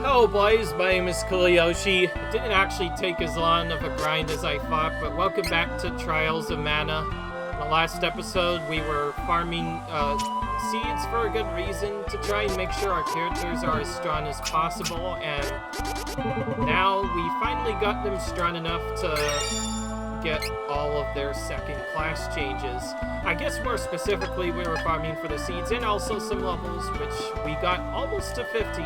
Hello boys, my name is Kaliyoshi. It didn't actually take as long of a grind as I thought, but welcome back to Trials of Mana. In the last episode, we were farming seeds for a good reason to try and make sure our characters are as strong as possible, and now we finally got them strong enough to get all of their second class changes. I guess more specifically, we were farming for the seeds and also some levels, which we got almost to 50.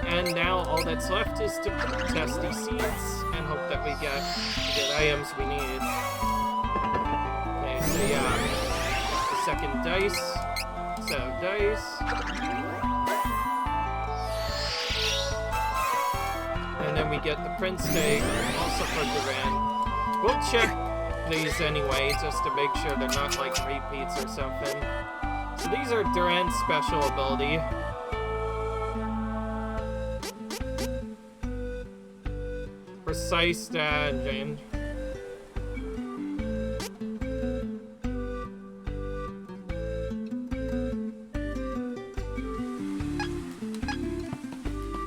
And now all that's left is to test these seeds and hope that we get the good items we need. Okay, so yeah, the second dice, so dice. And then we get the Prince Tag, also for Duran. We'll check these anyway, just to make sure they're not like repeats or something. So these are Duran's special ability. Precise dodging.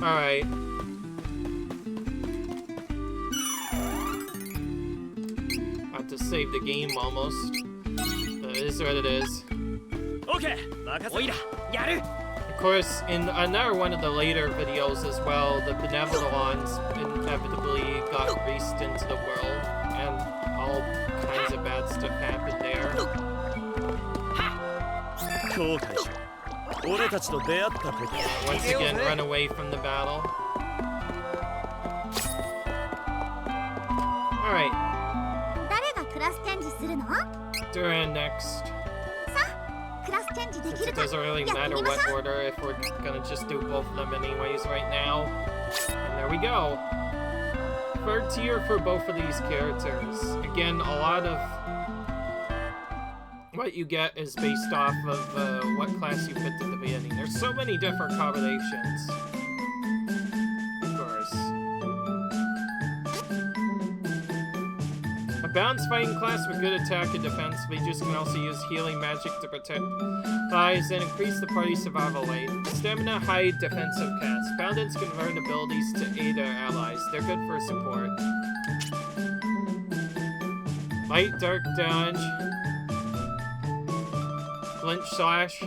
Alright. Have to save the game almost. But it is what it is. Okay. Of course, in another one of the later videos as well, the Benvodons inevitably got released into the world, and all kinds of bad stuff happened there. Once again, run away from the battle. Alright. Duran next. Since it doesn't really matter what order if we're gonna just do both of them anyways right now. And there we go. Third tier for both of these characters. Again, a lot of what you get is based off of what class you picked at the beginning. There's so many different combinations. Of course. A balanced fighting class with good attack and defense, mages can also use healing magic to protect lives and increase the party's survival rate. Stamina high defensive cast. Paladins can learn abilities to aid their allies. They're good for support. Light dark dodge. Glint slash.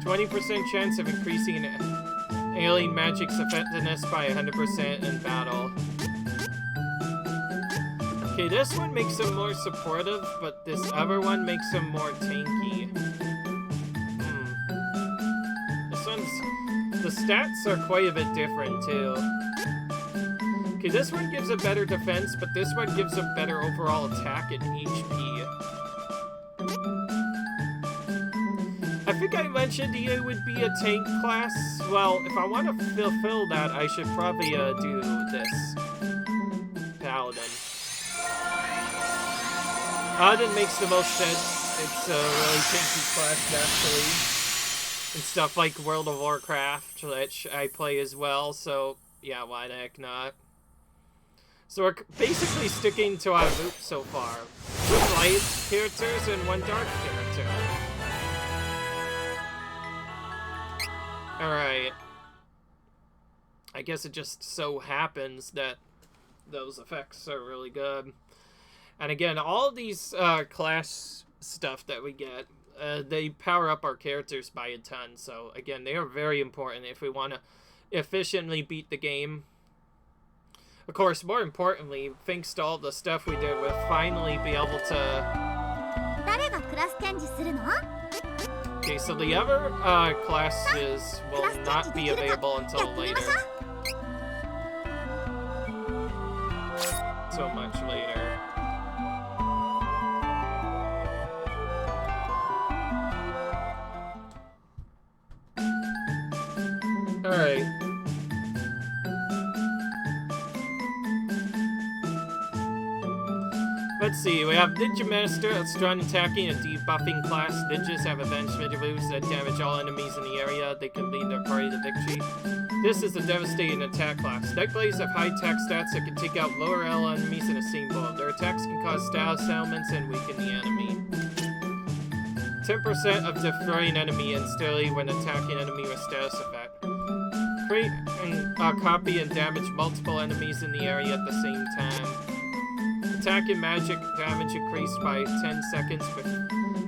20% chance of increasing alien magic's effectiveness by 100% in battle. Okay, this one makes him more supportive, but this other one makes him more tanky. This one's... the stats are quite a bit different, too. Okay, this one gives a better defense, but this one gives a better overall attack and HP. I think I mentioned it would be a tank class. Well, if I want to fulfill that, I should probably do this. Paladin. Paladin makes the most sense. It's a really tanky class, naturally. And stuff like World of Warcraft, which I play as well, so yeah, why the heck not? So we're basically sticking to our loop so far. 2 light characters and 1 dark character. Alright. I guess it just so happens that those effects are really good. And again, all these class stuff that we get, they power up our characters by a ton. So again, they are very important if we want to efficiently beat the game. Of course, more importantly, thanks to all the stuff we did, we'll finally be able to... Okay, so the other classes will not be available until later. So much later. Alright. Let's see, we have Ninja Master, a strong attacking and debuffing class. Ninjas have advanced moves that damage all enemies in the area. They can lead their party to victory. This is a devastating attack class. Deckblades have high attack stats that can take out lower L enemies in a single blow. Their attacks can cause status ailments and weaken the enemy. 10% of destroying enemy instantly when attacking enemy with status effect. Create and copy and damage multiple enemies in the area at the same time. Attack and magic damage increased by 10 seconds with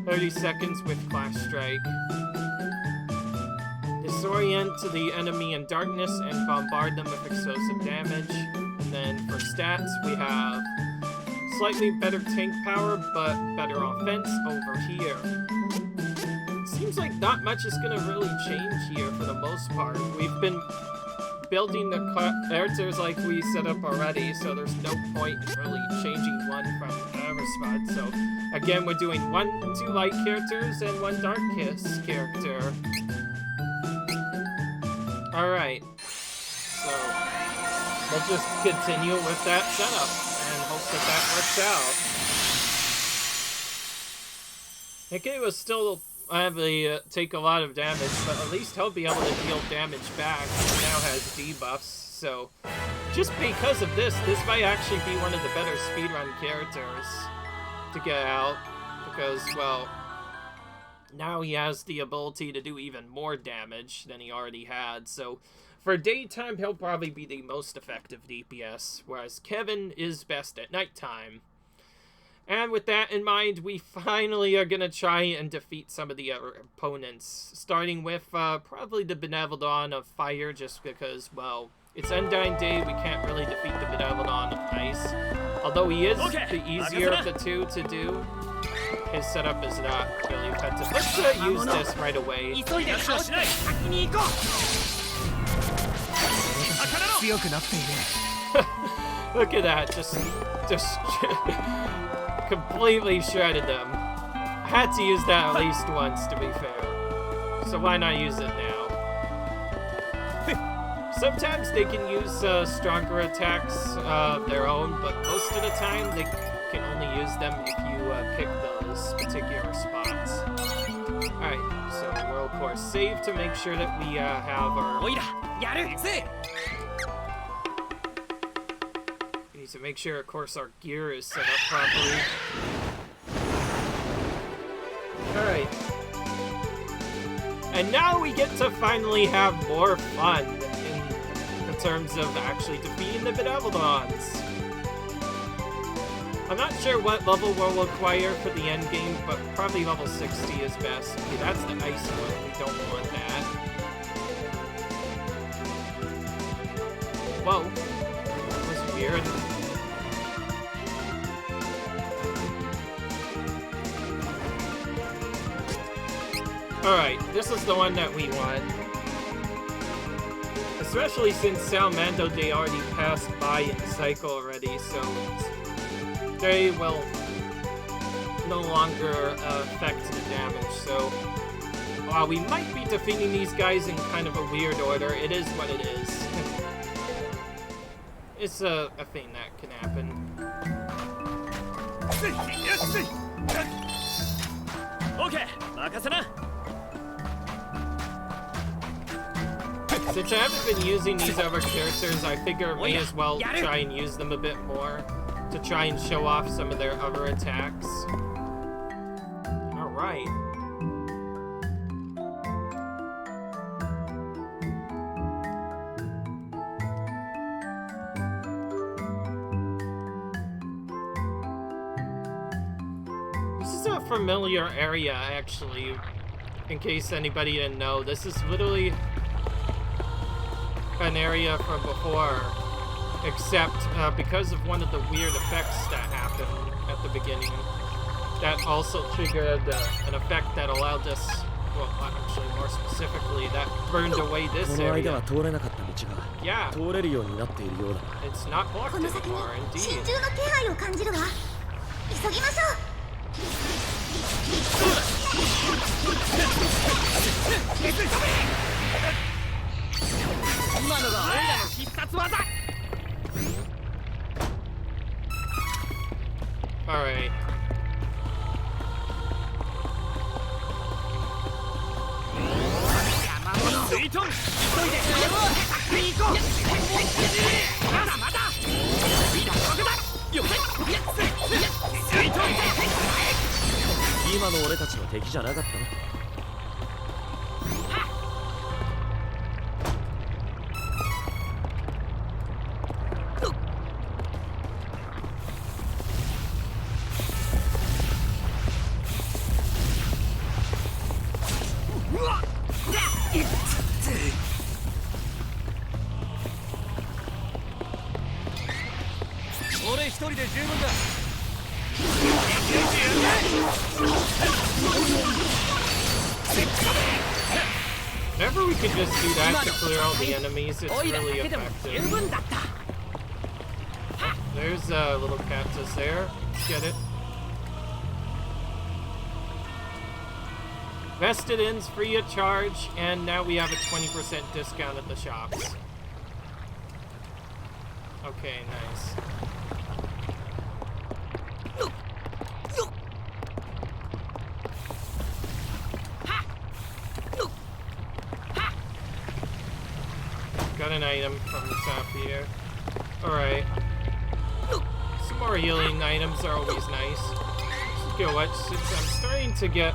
30 seconds with Clash Strike. Disorient to the enemy in darkness and bombard them with explosive damage. And then for stats, we have slightly better tank power, but better offense over here. Seems like not much is gonna really change here for the most part. We've been building the characters like we set up already, so there's no point in really changing one from another spot. So again, we're doing 2 light characters and 1 dark character. Alright, so we'll just continue with that setup and hope that that works out. Okay, will still take a lot of damage, but at least he'll be able to deal damage back. He now has debuffs, so just because of this might actually be one of the better speedrun characters to get out, because, well, now he has the ability to do even more damage than he already had, so for daytime, he'll probably be the most effective DPS, whereas Kevin is best at nighttime. And with that in mind, we finally are going to try and defeat some of the other opponents, starting with probably the Benvodons of Fire, just because, well, it's Undying Day, we can't really defeat the Benvodons of Ice. Although he is the easier of the two to do, his setup is not really effective. Let's use this right away. Look at that, just completely shredded them. I had to use that at least once, to be fair. So why not use it now? Sometimes they can use stronger attacks of their own, but most of the time they can only use them if you pick those particular spots. Alright, so we'll of course save to make sure that we have our... We need to make sure, of course, our gear is set up properly. Alright. And now we get to finally have more fun in terms of actually defeating the Benvodons. I'm not sure what level we'll acquire for the end game, but probably level 60 is best. Okay, that's the ice one. We don't want that. Whoa. That was weird. Alright, this is the one that we want. Especially since Salmando they already passed by in the cycle already, so they will no longer affect the damage. So while we might be defeating these guys in kind of a weird order, it is what it is. It's a thing that can happen. Okay, since I haven't been using these other characters, I figure I may as well try and use them a bit more to try and show off some of their other attacks. Alright. This is a familiar area, actually, in case anybody didn't know. This is literally an area from before, except because of one of the weird effects that happened at the beginning, that also triggered an effect that allowed us, well, actually more specifically, that burned away this area. Yeah, it's not blocked anymore, indeed. Alright. 今の俺たちの敵じゃなかったの。俺一人で十分だ。Whenever we could just do that to clear all the enemies, it's really effective. There's a little cactus there. Get it. Vested in's free of charge, and now we have a 20% discount at the shops. Okay, nice. Got an item from the top here. Alright. Some more healing items are always nice. You know what, since I'm starting to get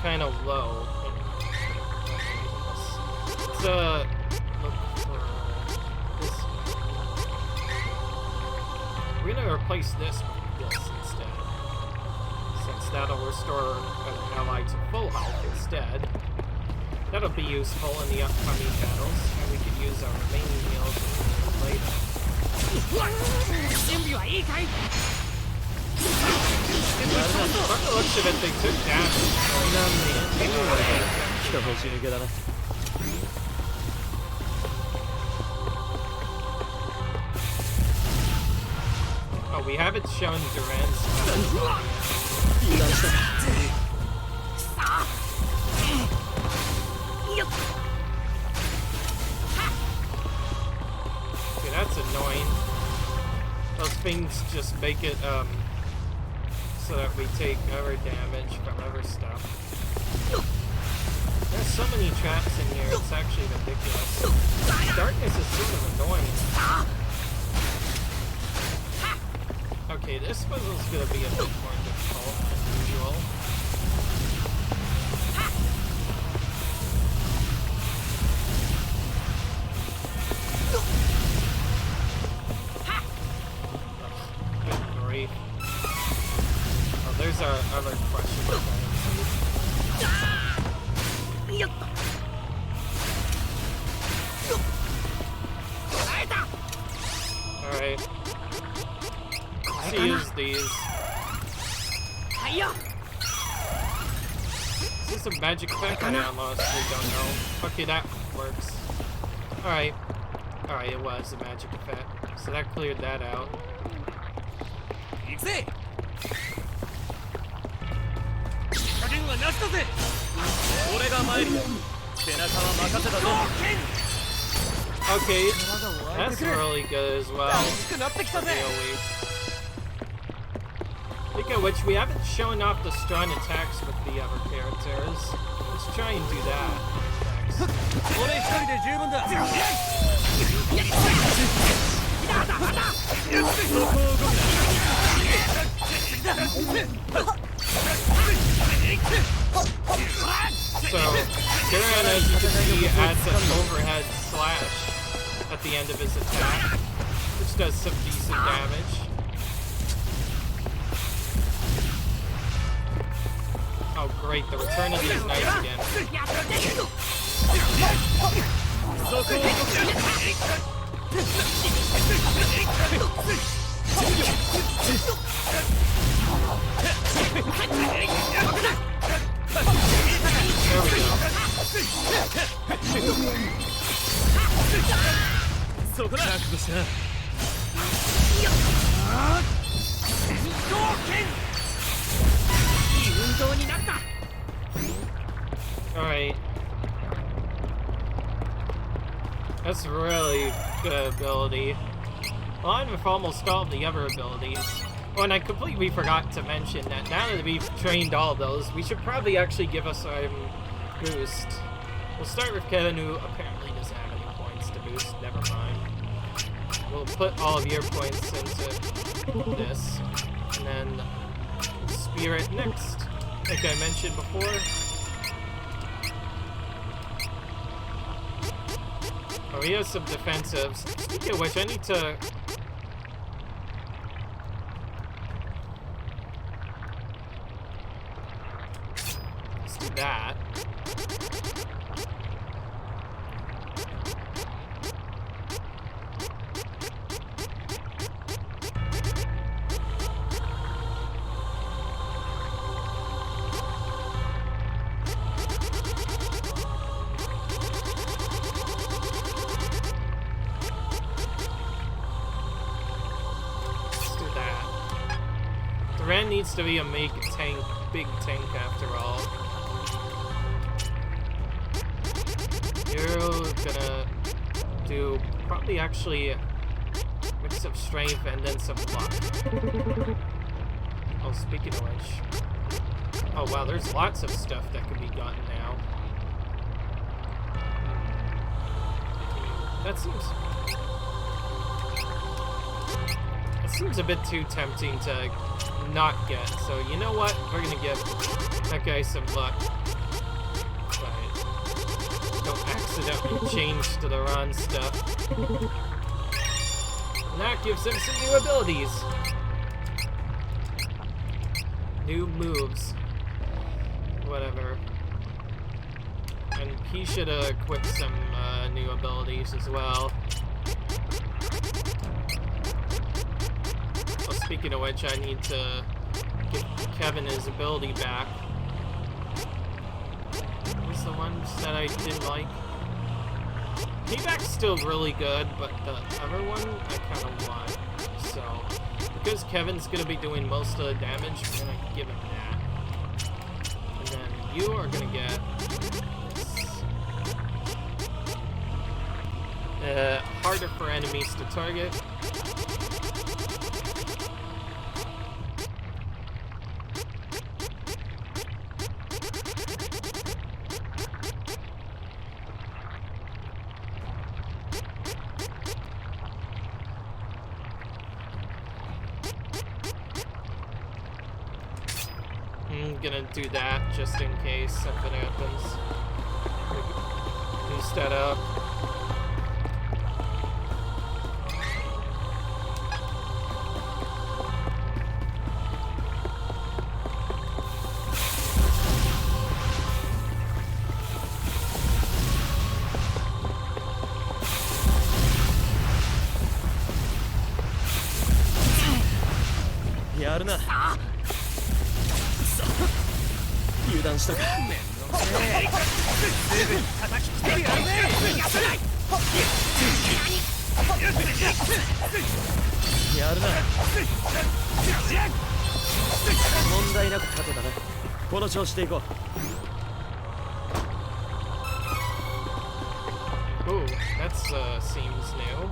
kind of low. Let's look for this. We're gonna replace this with this instead. Since that'll restore an ally to full health instead. That'll be useful in the upcoming battles, and we could use our remaining heals later. By the looks of it, they took damage. Oh, we haven't shown Duran's. Okay, that's annoying. Those things just make it, so that we take other damage from other stuff. There's so many traps in here, it's actually ridiculous. Darkness is sort of annoying. Okay, this puzzle's gonna be a bit more difficult than usual. Good grief. Oh, there's our other question mark Alright. Let's use these. Is this a magic effect? I honestly don't know. Okay, that works. Alright. Alright, it was a magic effect. So that cleared that out. Okay, that's really good as well. Speaking of which, we haven't shown off the strong attacks with the other characters. Let's try and do that So, Duran, as you can see, adds an overhead slash at the end of his attack, which does some decent damage. Oh great, the return of these knights again. There we go. Alright. That's really good ability. Along with almost all of the other abilities. Oh, and I completely forgot to mention that now that we've trained all of those, we should probably actually give us a boost. We'll start with Kevin, who apparently doesn't have any points to boost. Never mind. We'll put all of your points into this. And then Spirit next. like I mentioned before. Oh, he has some defensives. Speaking of which, I need to... Let's do that. Ren needs to be a big tank after all. You're gonna do probably actually a mix of strength and then some luck. Oh, speaking of which. Oh wow, there's lots of stuff that can be gotten now. That seems a bit too tempting to not get, so you know what? We're gonna give that guy some luck. But don't accidentally change to the wrong stuff. And that gives him some new abilities. New moves. Whatever. And he should equip some new abilities as well. Speaking of which, I need to give Kevin his ability back. What was the ones that I didn't like? Payback's still really good, but the other one I kind of want. So, because Kevin's going to be doing most of the damage, I'm going to give him that. And then you are going to get this. Harder for enemies to target. I'm gonna do that just in case something happens. Boost that up. Yarna. 油断したか。やるな。問題なく勝てたね。この調子でいこう。Ooh, that's seems new.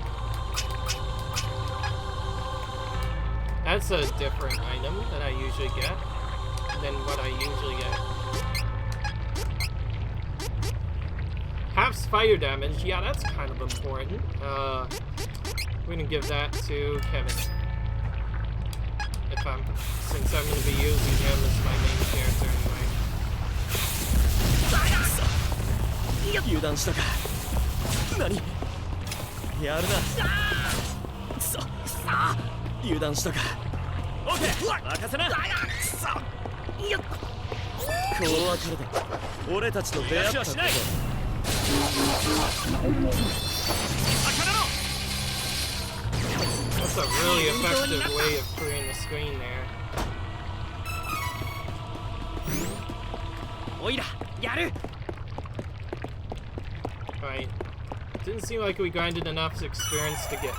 That's a different item that I usually get than what I usually get. Half fire damage, yeah, that's kind of important. We're gonna give that to Kevin. Since I'm gonna be using him as my main character anyway. 油断したか。何？やるな。油断したか。オッケー、任せな。こう別れで俺たちと出会ったこと。That's a really effective way of clearing the screen there. おいら、やる。Right. Didn't seem like we grinded enough experience to get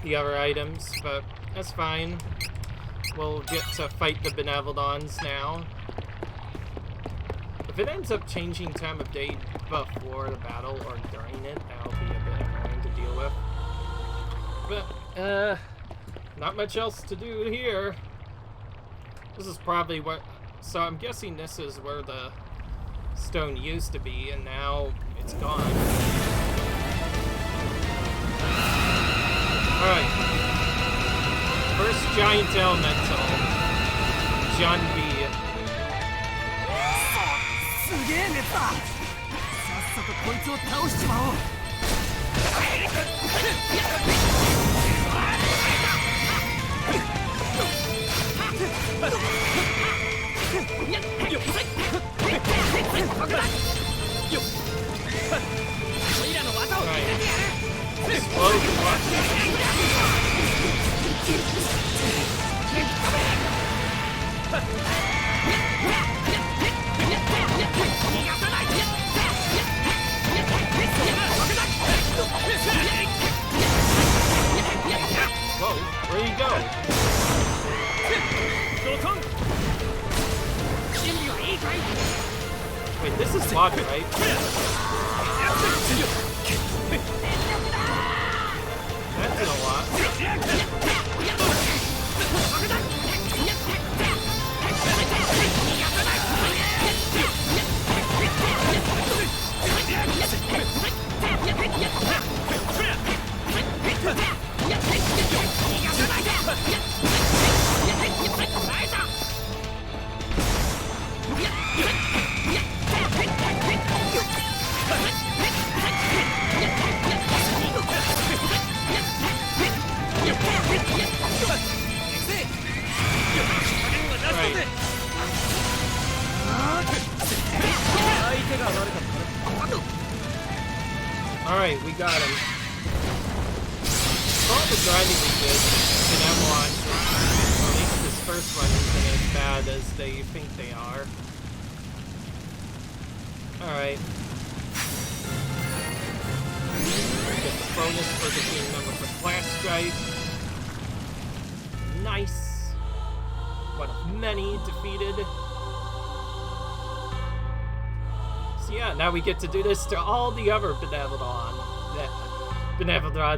the other items, but that's fine. We'll get to fight the Benvodons now. If it ends up changing time of day before the battle or during it, that'll be a bit annoying to deal with. But, not much else to do here. This is probably what... So I'm guessing this is where the stone used to be, and now it's gone. Alright. First giant elemental. John B. げえ熱だ。さっさとこいつを倒しちまおう。Whoa, where you go? Wait, this is water, right? That did a lot. Alright, we got him. For all the grinding we did in Avalanche, at least this first one isn't as bad as they think they are. Alright. Get the bonus for the team member for Flash Strike. Nice. One of many defeated. So yeah, now we get to do this to all the other Benvodons.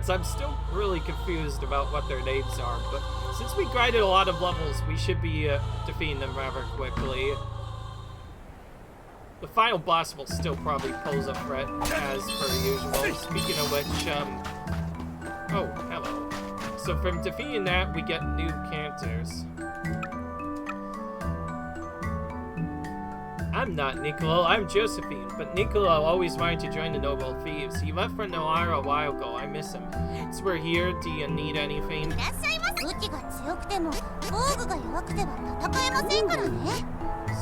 I'm still really confused about what their names are, but since we grinded a lot of levels, we should be defeating them rather quickly. The final boss will still probably pose a threat, as per usual. Speaking of which, oh, hello. So from defeating that, we get new characters. I'm not Niccolo, I'm Josephine, but Niccolo always wanted to join the Noble Thieves. He left for Noara a while ago, I miss him. Since we're here, do you need anything?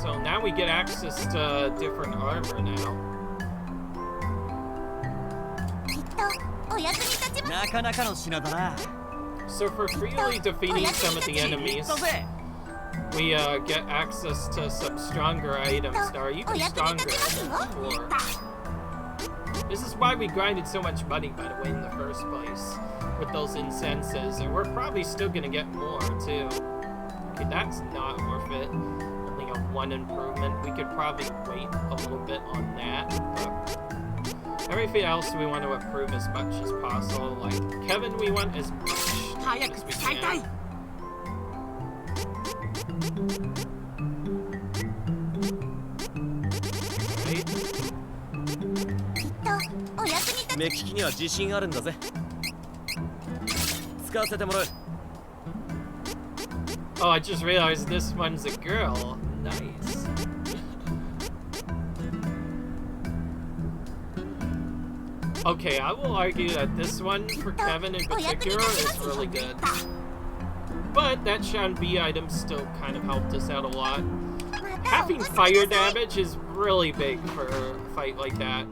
So now we get access to different armor now. So for freely defeating some of the enemies, we get access to some stronger items that are even stronger than before. This is why we grinded so much money, by the way, in the first place, with those incenses, and we're probably still gonna get more, too. Okay, that's not worth it. Only a 1 improvement. We could probably wait a little bit on that, but everything else we want to improve as much as possible. Like, Kevin, we want as much as we can. Oh, I just realized this one's a girl. Nice. Okay, I will argue that this one, for Kevin in particular, is really good. But that Shan B item still kind of helped us out a lot. Having fire damage is really big for a fight like that.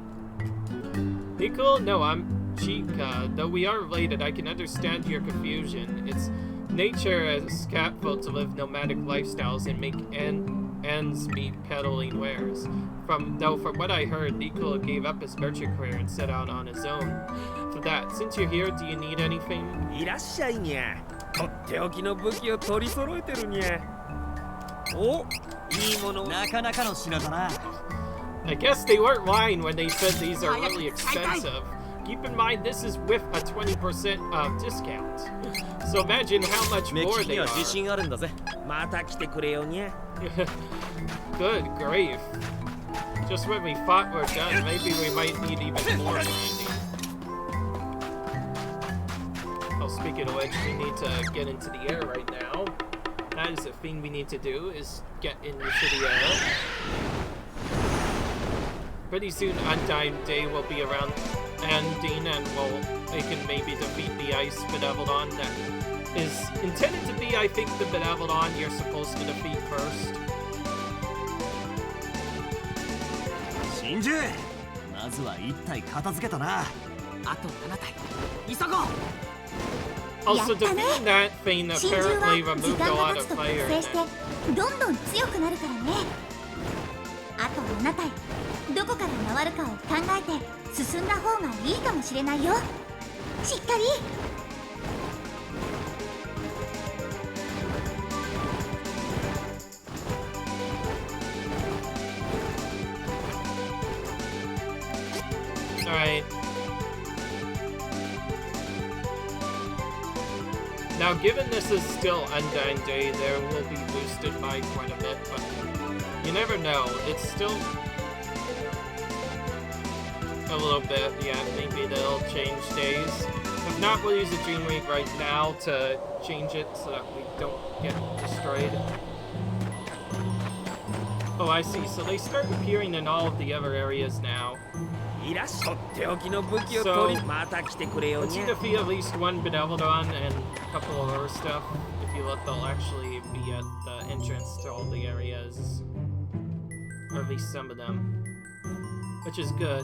Nicole? No, I'm Chica. Though we are related, I can understand your confusion. It's nature as catfolk to live nomadic lifestyles and make ends meet peddling wares. From what I heard, Nicole gave up his merchant career and set out on his own. For that, since you're here, do you need anything? I guess they weren't lying when they said these are really expensive. Keep in mind, this is with a 20% discount. So imagine how much more they are. Good grief. Just when we thought we're done, maybe we might need even more grinding. Oh, speaking of which, we need to get into the air right now. That is the thing we need to do, is get into the air. pretty soon Undying Day will be around ending, and they can maybe defeat the Ice Benvodon that is intended to be, I think, the Benvodon you're supposed to defeat first. 真珠まずは1体片付けたな。あと7体急ごう。 Also, defeating that thing apparently removed a lot of fire. どんどん強くなるからね。あと7体どこから回るかを考えて進んだ方がいいかもしれないよ。しっかり。 Alright. Now, given this is still Undying Day, there will be boosted by quite a bit, but you never know. It's still a little bit, yeah, maybe they'll change days. If not, we'll use the Dream Week right now to change it so that we don't get destroyed. Oh, I see. So they start appearing in all of the other areas now. So, let's you defeat at least one Benvodon and a couple of other stuff. If you let, they'll actually be at the entrance to all the areas. Or at least some of them. Which is good.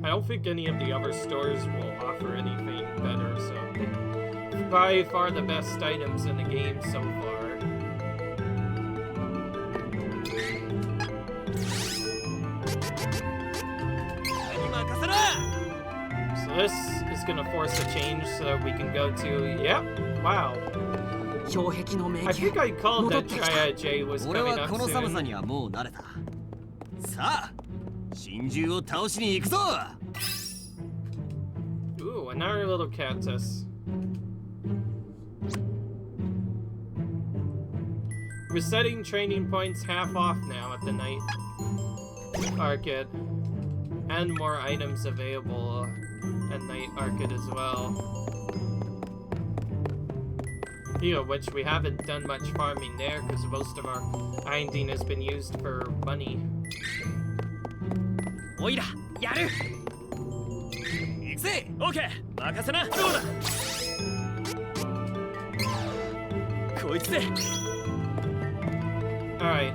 I don't think any of the other stores will offer anything better, so... by far the best items in the game so far. So this is gonna force a change so that we can go to... Yep, wow. I think I called that JRPG was coming up soon. Ooh, another little cactus. Resetting training points half off now at the night arcade. And more items available at night arcade as well. You know, which we haven't done much farming there because most of our grinding has been used for money. Oira, yaru. Ikse. Okay, makasana. Doda. Koitsu. All right.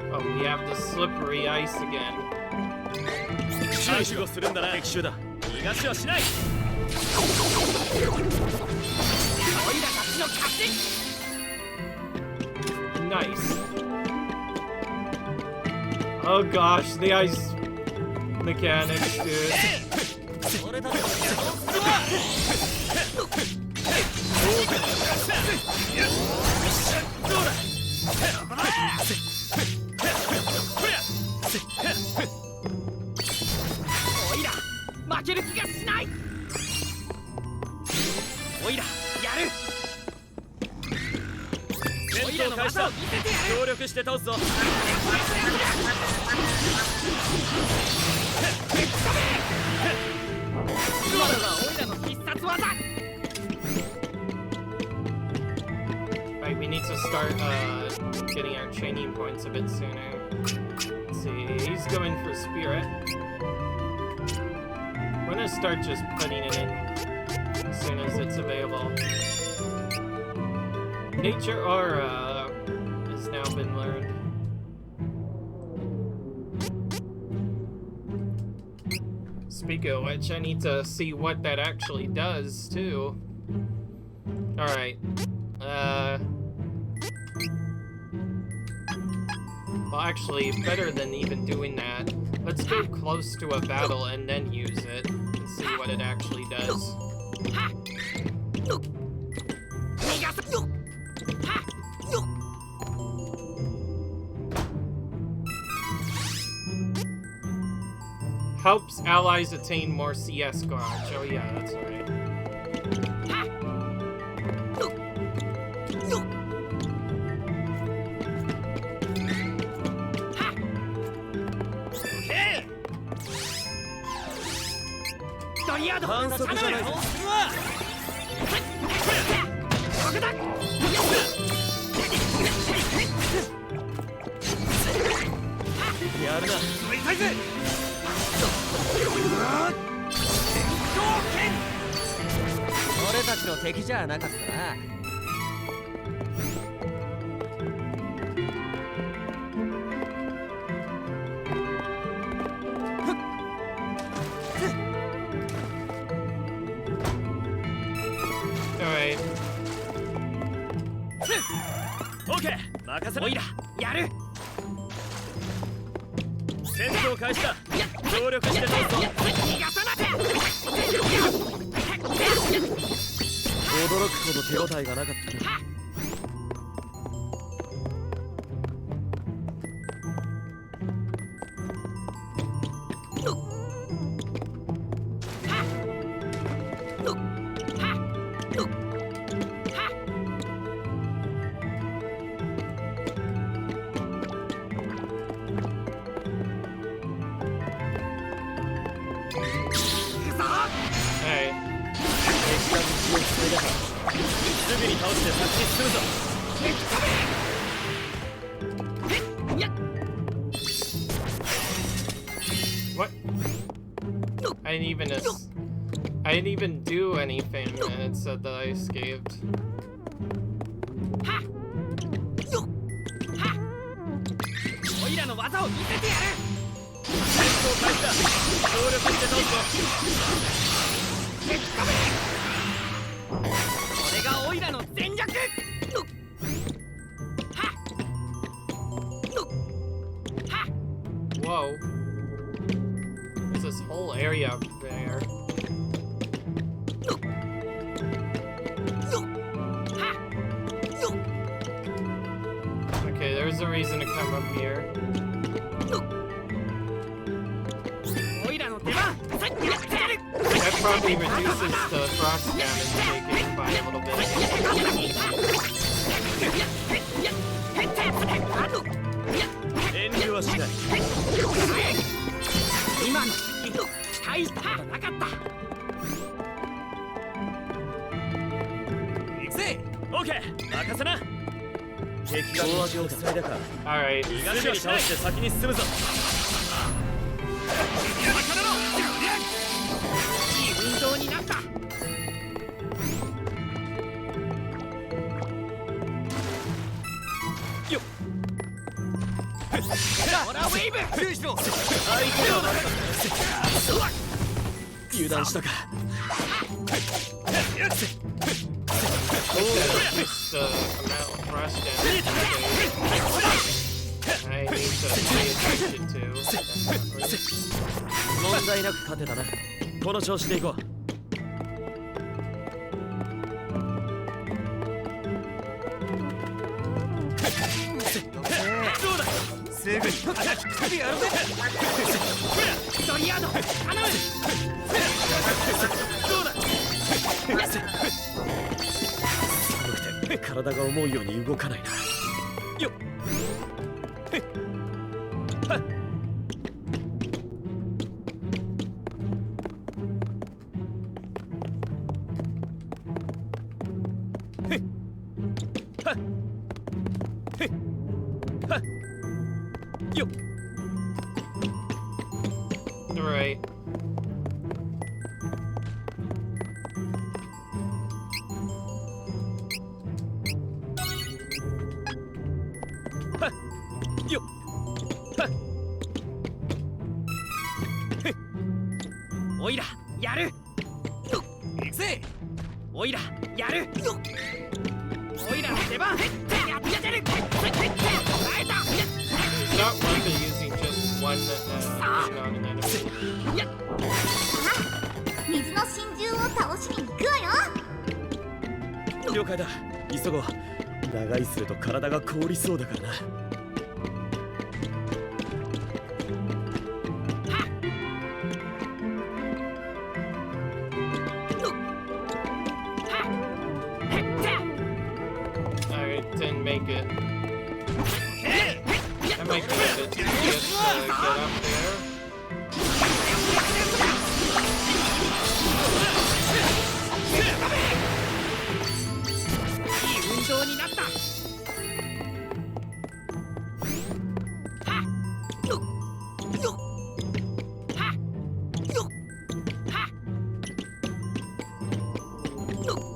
Oh, we have the slippery ice again. Nice. Oh gosh, the ice mechanics, dude. Right, we need to start getting our training points a bit sooner. Let's see, he's going for Spirit. We're gonna start just putting it in as soon as it's available. Nature Aura has now been learned. Speaking of which, I need to see what that actually does, too. Alright. Well, actually, better than even doing that. Let's go close to a battle and then use it and see what it actually does. Helps allies attain more CS garage. Oh yeah, that's right. 反則じゃないぞ。やるな。俺たちの敵じゃなかったな。Alright. オッケー、任せろ。おいら、やる。戦闘開始だ。協力してどうぞ。逃がさなきゃ。驚くほど手応えがなかったな。すぐに倒して先に進むぞ。What? I didn't even do anything, and it said that I escaped. おいらの技を見せてやる。戦闘開始だ。協力して倒すぞ。これがオイラの戦略。Whoa. There's this whole area up there. Okay, there's a reason to come up here. That probably reduces the frost damage taken by a little bit. 遠慮はしない。今の大したことなかった。行くぜ。オッケー、任せな。敵が大味を塞いだか。Alright. すぐに倒して先に進むぞ。いい運動になった。よっ。ほらウェイブ。注意しろ。相手は油断したか。Just the amount of frost damage I need to pay attention to. 問題なく勝てたな。この調子でいこう。どうだ。すぐにやるぜ。ドリアード、頼む。どうだ。寒くて体が思うように動かないな。よっ。Right. Yo. おいらやる。行くぜ。おいらやる。おいらの出番。やってやる。It's not worth it using just one thing on an enemy. 水の真珠を倒しに行くわよ。了解だ。急ごう。長居すると体が凍りそうだからな。I didn't make it. I might be a bit tedious to get up there. いい運動になった。はっよっよっはっよっはっよっはっよっ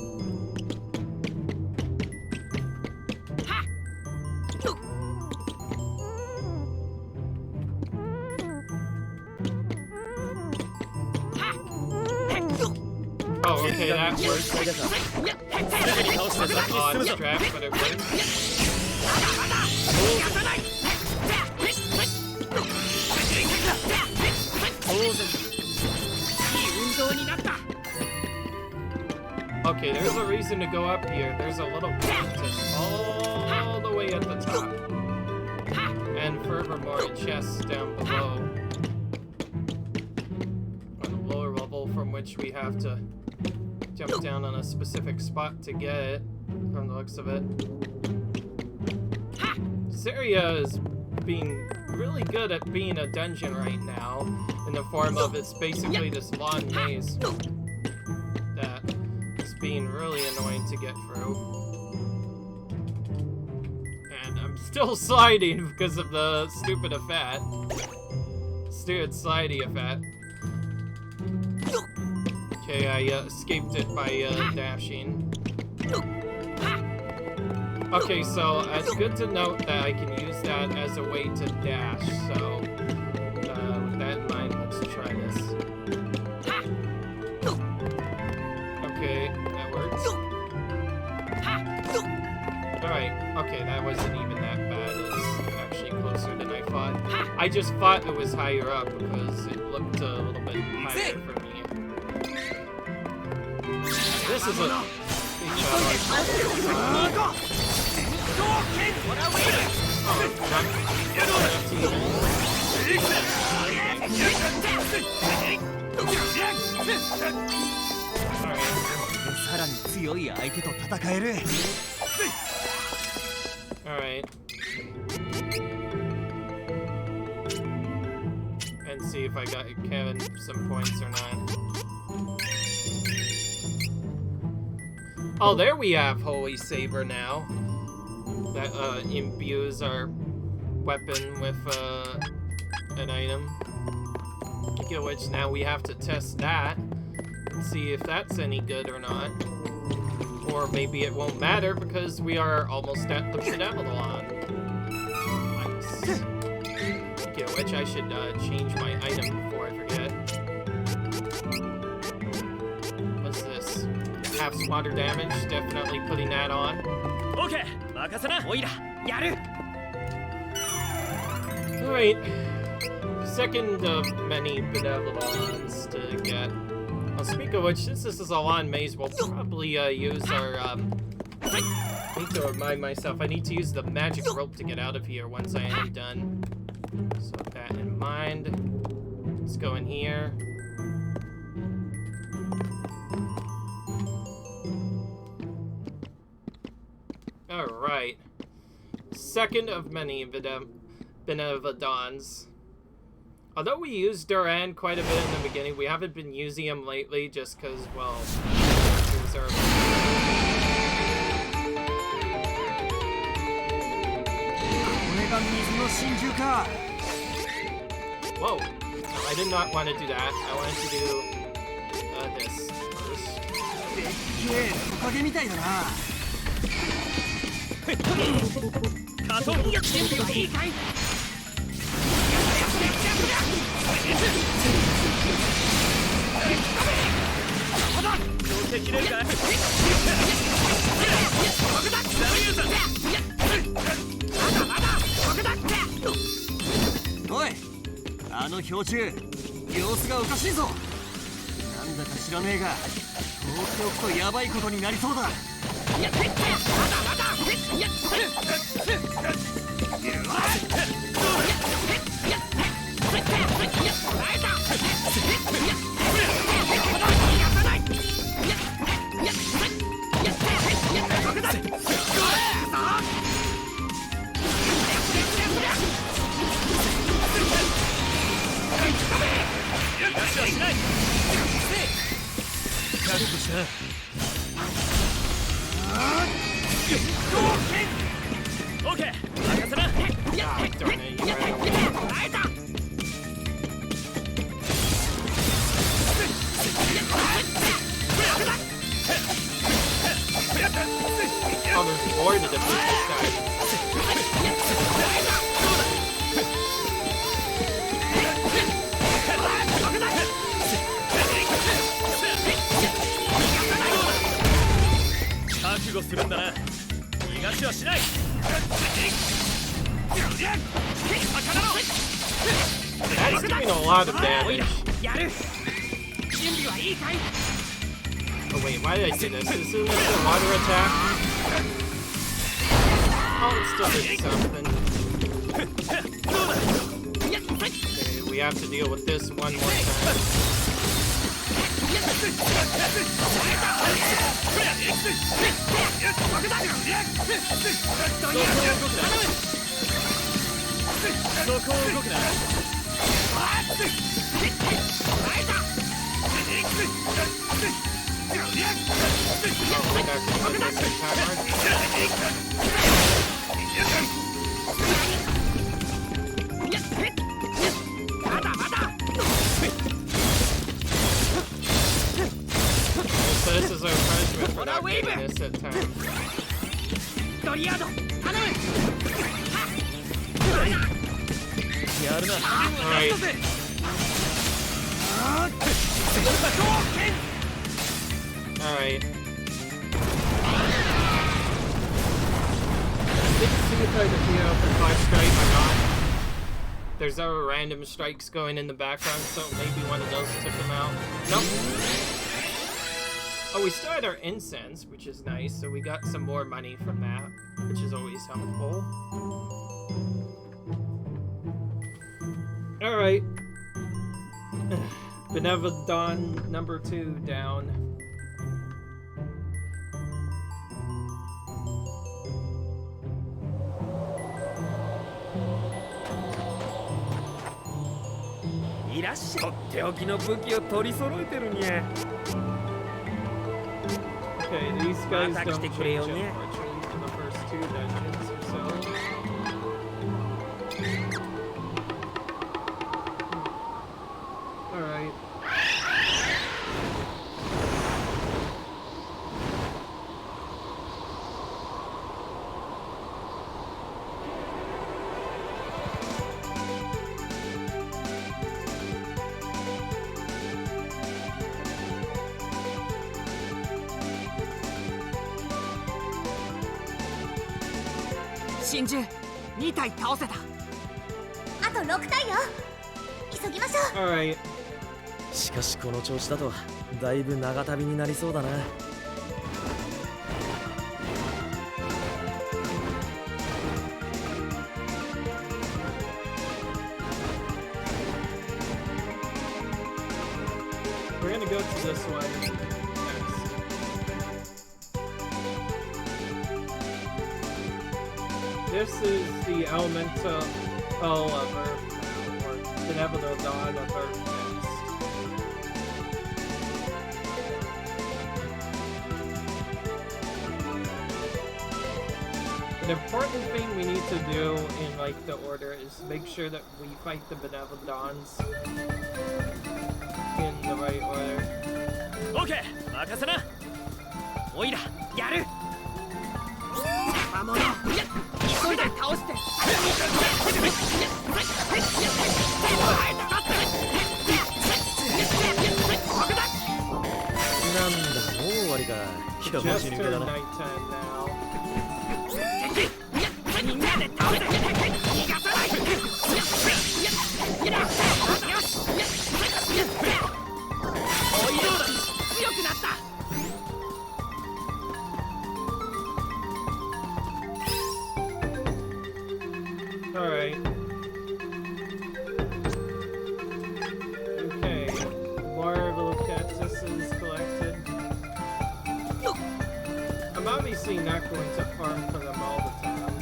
Oh, okay, that works. That's an odd trap, but it works. Okay, there's a reason to go up here. There's a little cactus all the way at the top. And furthermore, a chest down below. On the lower level from which we have to jump down on a specific spot to get it, from the looks of it. This area is being really good at being a dungeon right now, in the form of it's basically this long maze that is being really annoying to get through. And I'm still sliding because of the stupid effect. Stupid slidey effect. Okay, I escaped it by dashing. Okay, so it's good to note that I can use that as a way to dash, so with that in mind, let's try this. Okay, that works. Alright, okay, that wasn't even that bad. It's actually closer than I thought. I just thought it was higher up because it looked a little bit higher for me. This is a big challenge. Alright. And see if I got Kevin some points or not. Oh, there we have Holy Saber now. That imbues our weapon with an item. Speaking of which, now we have to test that and see if that's any good or not. Or maybe it won't matter because we are almost at the Benvodons. Nice. Speaking of which, I should change my item before I forget. What's this? Half water damage, definitely putting that on. Okay, Alright, second of many Benvodons to get. Well, speaking of which, since this is a long maze, we'll probably use our, I need to remind myself, I need to use the magic rope to get out of here once I am done. So with that in mind, let's go in here. Alright. Second of many Benvodons. Although we used Duran quite a bit in the beginning, we haven't been using him lately just because, well, here's our... Whoa! No, I did not want to do that. I wanted to do this Oi! あの氷柱、様子がおかしいぞ。なんだか知らねえが、放っておくとやばいことになりそうだ。オッケー任せな God darn it, you ran away. 会えた Oh, there's more to defeat this guy. That's doing a lot of damage. やる準備はいいかい Oh wait, why did I do this? Is it a water attack? Oh, it still did something. Okay, we have to deal with this one more time. Oh, we got to do this attack. So this is our punishment for not getting this at time. ドリアード頼むやるな Alright. Alright. Didn't see if I defeated him for 5 strike or not. There's other random strikes going in the background, so maybe one of those took him out. Nope. Oh, we still had our incense, which is nice, so we got some more money from that, which is always helpful. Alright. Benvodons number 2 down.とっておきの武器を取り揃えてるにゃ Okay, these guys Attack don't stick change video, unfortunately yeah. in the first 2 dungeons or so. Alright.真珠2体倒せたあと6体よ。急ぎましょう。 Alright. しかしこの調子だとだいぶ長旅になりそうだな。We're gonna go to this one next. This is the elemental of Earth, or Benvodons of Earth next. An important thing we need to do in like the order is make sure that we fight the Benvodons in the right order. オッケー任せなおいらやる魔物急いで倒してなんだもう終わりか。気持 Just ち抜け turned だ nighttime な。now. みんなで倒せ逃がさないよしおいどうだ強くなった Alright. Okay. More little cactuses collected. I'm obviously not going to farm for them all the time.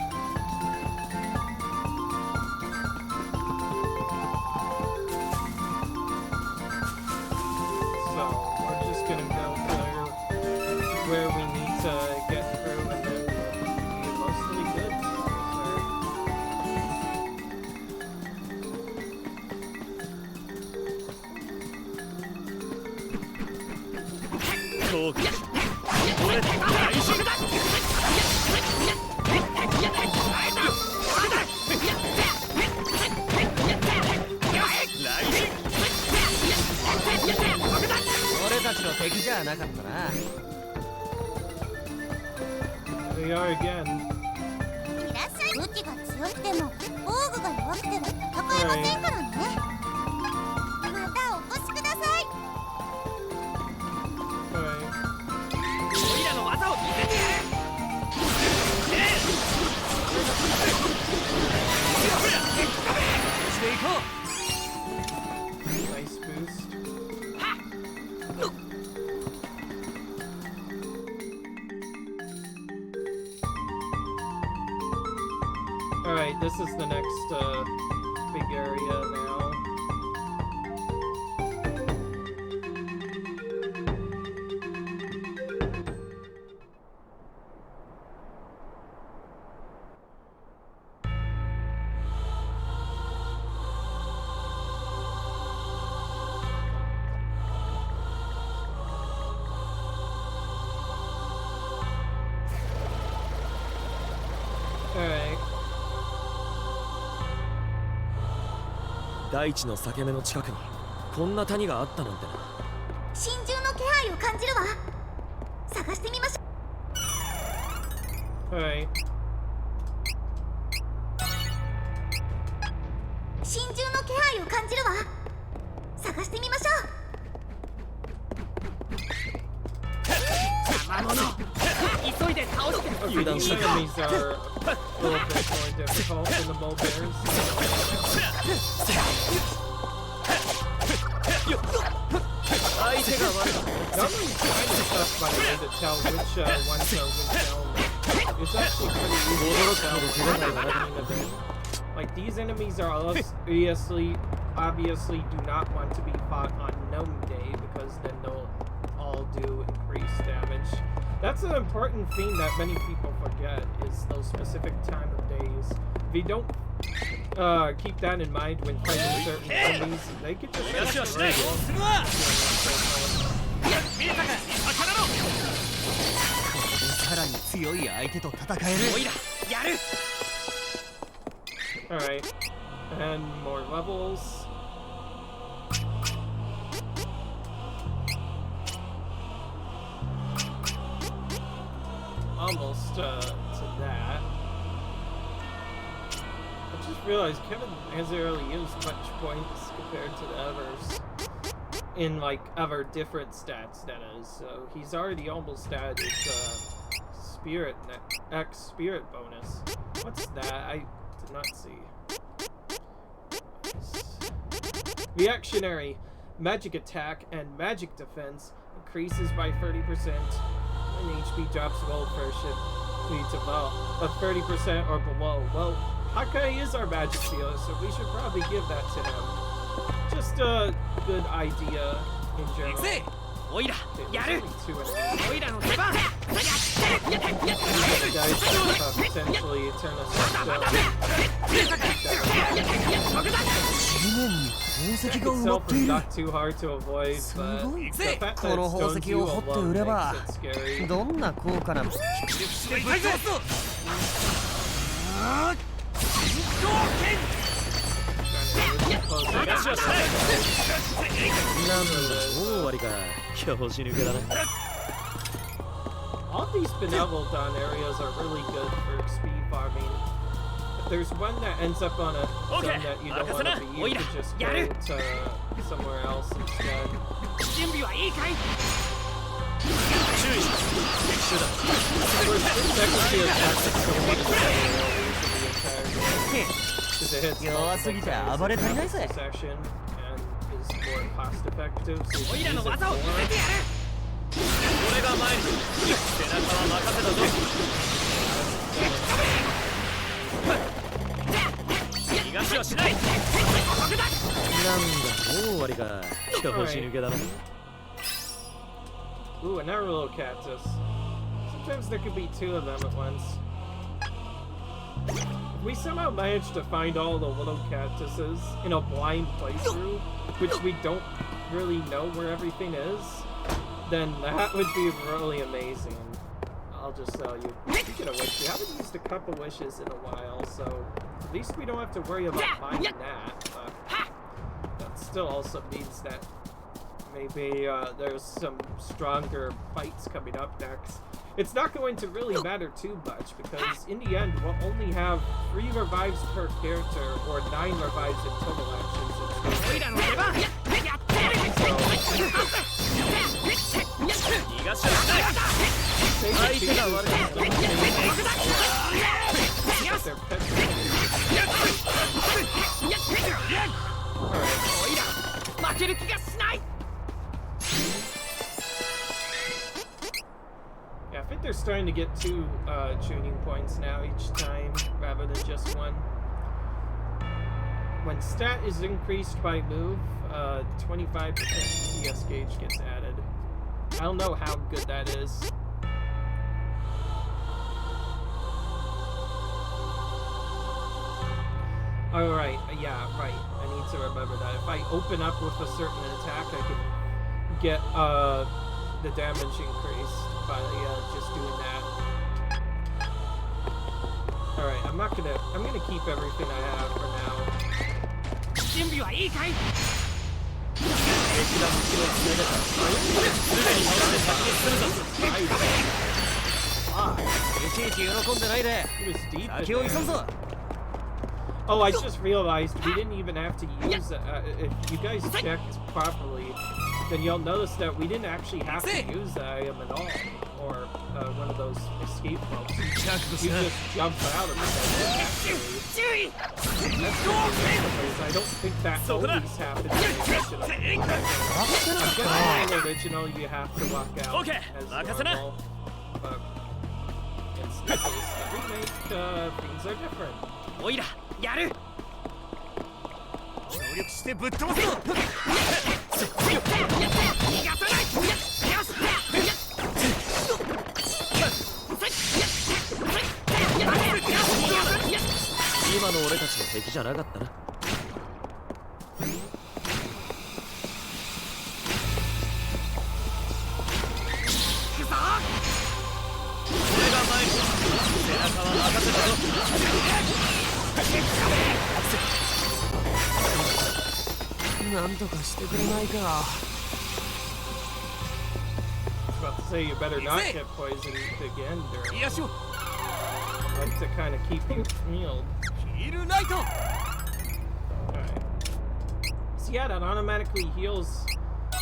So, we're just gonna go through そうか俺大丈夫だ俺たちの敵じゃなかったな They are again. いらっしゃい。武器が強くても防具が弱くては戦えませんからね。またお越しください。 Alright. オイラの技を見せてやる。Nice boost. Alright, this is the next big area now. Alright. 大地の裂け目の近くにこんな谷があったなんてな心中の気配を感じるわ。探してみましょう。 Alright. 心中の気配を感じるわ。探してみましょう。 急いで倒して Okay, these enemies are a little bit more difficult than the mole bears. 相手が悪い Governor's kind of tough, by the way, to tell which ones are which element. It's actually pretty easy to tell which ones are which element. Like, these enemies are obviously do not want to be fought on Gnome Day, because then they'll all do increased damage. That's an important thing that many people forget, is those specific time of days. If you don't keep that in mind when fighting certain enemies, they could just destroy you. Alright, and more levels. Almost to that. I just realized Kevin hasn't really used much points compared to the others. In like other different stats, that is. So he's already almost at his spirit X spirit bonus. What's that? I did not see. Reactionary magic attack and magic defense increases by 30%. And HP drops below first ship needs about 30% or below. Well, Hakai is our magic dealer, so we should probably give that to him. Just a good idea in general. Okay, there's only two enemies. Guys, potentially turn us itself is not too hard to avoid, but the fact that it stones you alone makes it scary. どんな高価ななんだ大割りか拍子抜けだな All these Benvodons areas are really good for speed farming. If there's one that ends up on a zone that you don't want to be, you can just go to somewhere else instead. 準備はいいかい 弱すぎて暴れ足りないぜ オイラの技を見せてやる 俺が前に背中は任せたぞ逃がしはしないなんだ大割りか拍子抜けだな Ooh, another little cactus. Sometimes there could be two of them at once. If we somehow manage to find all the little cactuses in a blind playthrough, which we don't really know where everything is, then that would be really amazing. I'll just tell you. Speaking of which, we haven't used a Cup of Wishes in a while, so at least we don't have to worry about mining that. But that still also means that maybe there's some stronger fights coming up next. It's not going to really matter too much, because in the end, we'll only have 3 revives per character, or 9 revives in total actions. Yeah, I think they're starting to get 2 tuning points now each time, rather than just 1. When stat is increased by move, 25% CS gauge gets added. I don't know how good that is. Alright, yeah, right. I need to remember that. If I open up with a certain attack, I can get the damage increased by just doing that. Alright, I'm gonna keep everything I have for now. He was deep in there. Oh, I just realized we didn't even have to use if you guys checked properly, then you'll notice that we didn't actually have to use the item at all, or one of those escape ropes. You just jumped out of it. Actually, that's I don't think that always happens in the original. I'm guessing in the original you have to walk out as normal, but in the remake, things are different. やる協力してぶっ飛ばすぞ逃がさない今の俺たちの敵じゃなかったな俺が前に背中は任せたぞ なんとかしてくれないか I was about to say you better not get poisoned again, during. I'd like to kind of keep you healed. Alright. So yeah, that automatically heals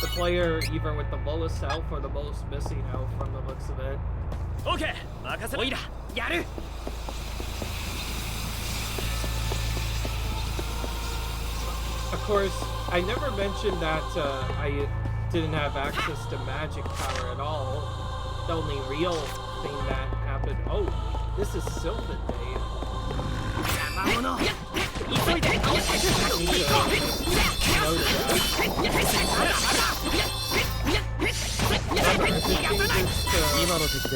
the player either with the lowest health or the most missing health from the looks of it. Okay, of course, I never mentioned that I didn't have access to magic power at all. The only real thing that happened... Oh, this is Sylvan Day.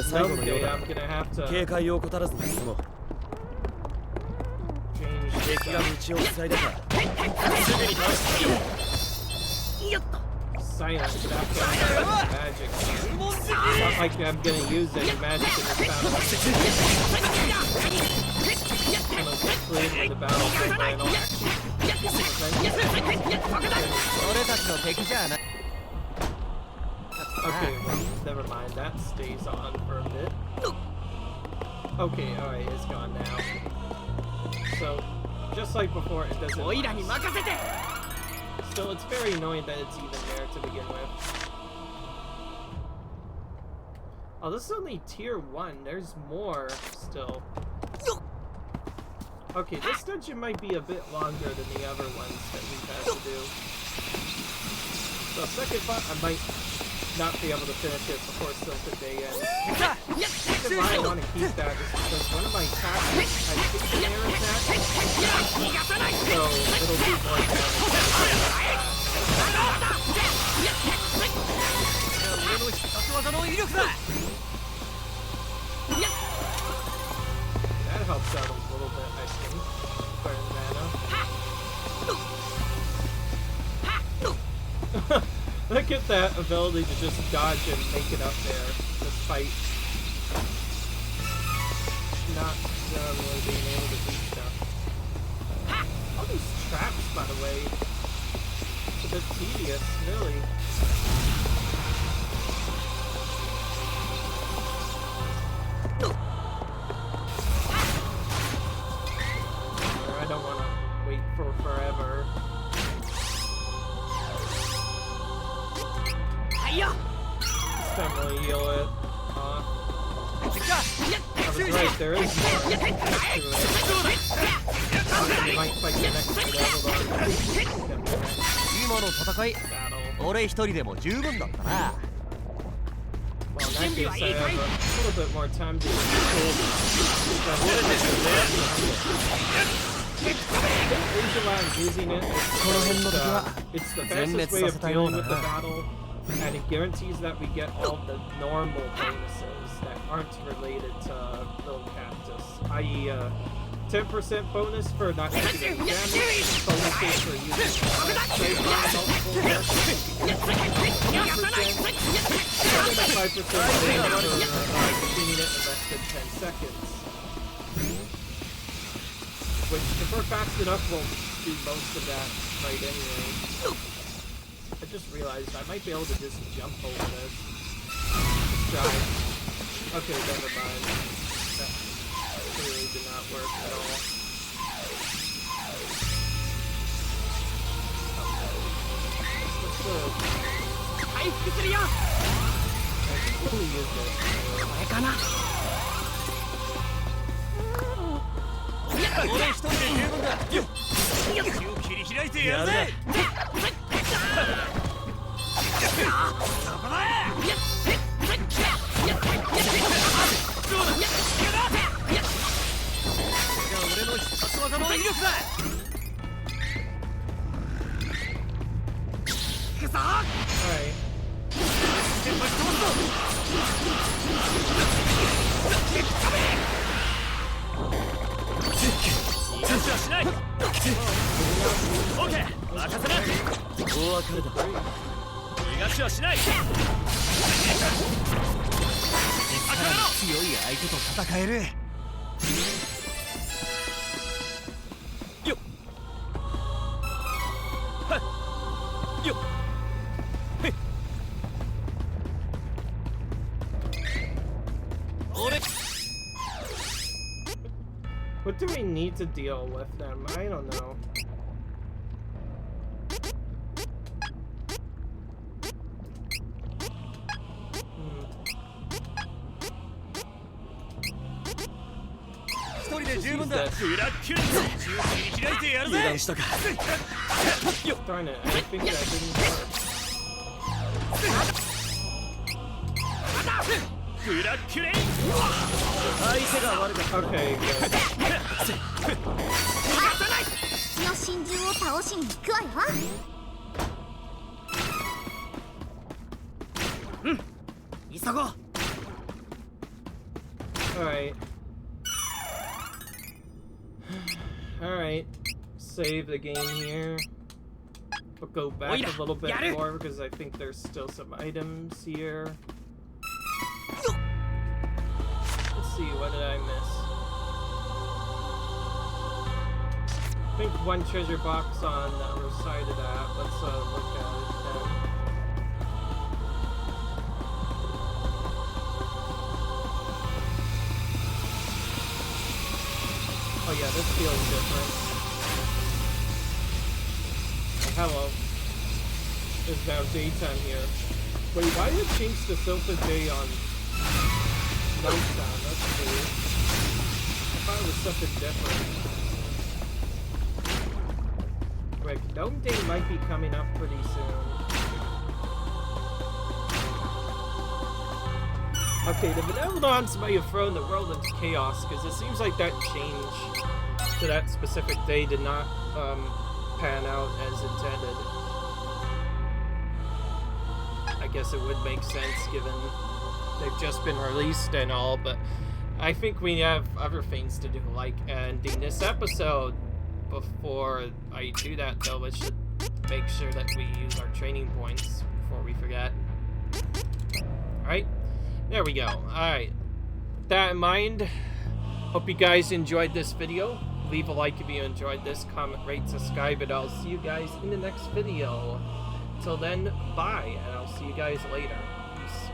Someday I'm gonna have to... 警戒を怠らずに進もう 敵が道を塞いでたすぐに倒してよっと Silence after magic. It's not like I'm gonna use any magic in this battle. I'm gonna get clean with the battle so I don't Okay, well, never mind. That stays on for a bit. Okay, alright, it's gone now. So, just like before, it doesn't last. Still, it's very annoying that it's even there to begin with. Oh, this is only tier 1. There's more still. Okay, this dungeon might be a bit longer than the other ones that we've had to do. So second thought, I might not be able to finish it before Silken Day ends. The reason why I want to keep that is because one of my attacks, I think the air attack, so it'll do more damage. That helps out a little bit, I think. Burn mana. Look get that ability to just dodge and make it up there despite not really being able to do stuff. All these traps, by the way, it's a bit tedious, really. I don't want to wait for forever. This time we'll heal it. I was right, there is more to it. You might fight the next今の戦い battle. 俺一人でも十分だったな Well, in that case, I have a little bit more time to using it. It's the fastest way of dealing with the battle, and it guarantees that we get all the normal bonuses that aren't related to Little Cactus, i.e., 10% bonus for not taking any damage, bonuses for using trade multiple weapons, 10%, 75% for completing it in less than 10 seconds. Which, if we're fast enough, we'll do most of that right anyway. I just realized I might be able to just jump over this. Let's try. Okay, never mind. That clearly did not work at all. What's the... I can really use this. 俺一人で十分だ気を切り開いてやるぜ俺の必殺技の威力だ行くぞ Alright. 先輩飛ばすぞ 逃がしはしない。オッケー、任せな。大分かるだ。逃がしはしない。強い相手と戦える。よっ。はっ。よっ。へっ。俺。What do we need to deal with them? I don't know. Darn it, I think that didn't work. Okay, good. 血の真珠を倒しに行くわよ。急ごう。 Alright. Alright. Save the game here. But go back a little bit more because I think there's still some items here. Let's see, what did I miss? I think one treasure box on the other side of that. Let's look at it then. Oh yeah, this feels different. Hello. It's now daytime here. Wait, why did it change to Silpha Day on nighttime? That's weird. I thought it was something different. Wait, Gnome Day might be coming up pretty soon. Okay, the Benvodons might have thrown the world into chaos, because it seems like that change to that specific day did not pan out as intended. I guess it would make sense given they've just been released and all, but I think we have other things to do, like ending this episode. Before I do that though, I should make sure that we use our training points before we forget. Alright, there we go. Alright, with that in mind, hope you guys enjoyed this video. Leave a like if you enjoyed this, comment, rate, subscribe, and I'll see you guys in the next video. Till then, bye, and I'll see you guys later. Peace.